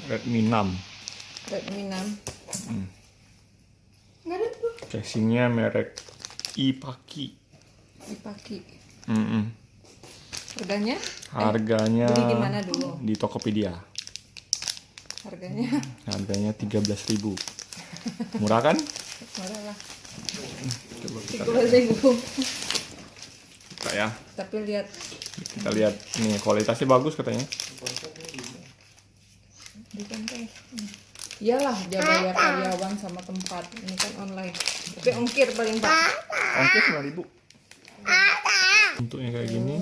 Redmi 6. Redmi 6. Nggak ada tuh. Casingnya merek Ipaki. Ipaki. Harganya beli di mana dulu? di Tokopedia. Harganya 13.000. Murah kan? Murah lah. Coba 13.000. kita ya. Tapi lihat. Kita lihat nih, kualitasnya bagus katanya. Iyalah, dia bayar karyawan sama tempat. Ini kan online. Tapi ongkir paling pak. Ongkir 9.000. Bentuknya kayak gini.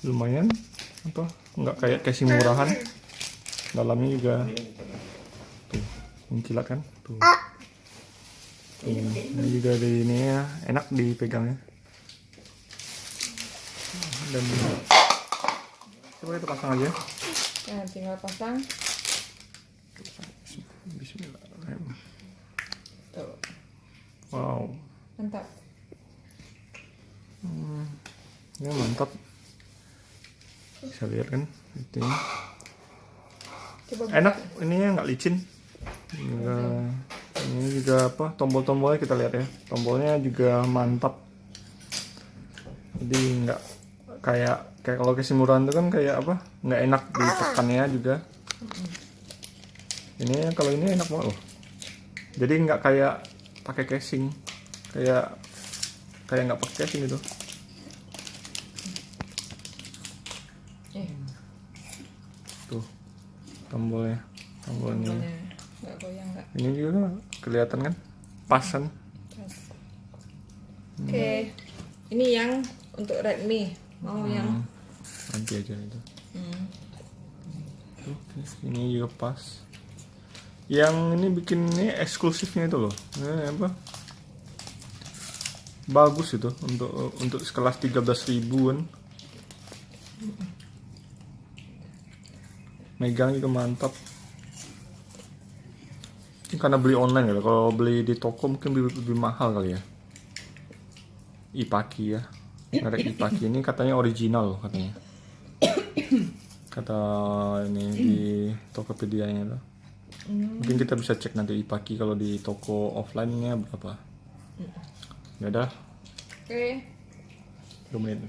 Lumayan apa? Nggak kayak casing murahan. Dalamnya juga tuh, kilat kan? Tuh. Ini juga di ini ya, enak dipegangnya. Dan coba kita pasang aja. Nah, tinggal pasang. Bismillahirrahmanirrahim. Tuh. Wow. Mantap. Ya mantap. Bisa lihat kan? Itu. Coba Enak, ininya nggak licin. Ini juga apa? Tombol-tombolnya kita lihat ya. Tombolnya juga mantap. Jadi nggak kayak kalau casing murahan itu kan kayak apa? Nggak enak ditekannya juga. Ini kalau ini enak banget loh. Jadi nggak kayak pakai casing, kayak nggak pakai casing gitu. Tuh tombolnya nggak goyang nggak. ini juga kelihatan kan, pasan. Oke. Ini yang untuk Redmi. Mau yang nanti aja itu. Oke, ini juga pas. Yang ini bikin ini eksklusifnya itu loh. Ini apa? Bagus itu untuk sekelas 13.000-an. Megang juga mantap. Ini karena beli online ya. Kalau beli di toko mungkin lebih mahal kali ya. Ipaki ya. Merek Ipaki ini katanya original loh katanya. Kata ini di Tokopedia-nya tuh. Mungkin kita bisa cek nanti Ipaki kalau di toko offline-nya berapa. Ya udah. Oke. 2 menit.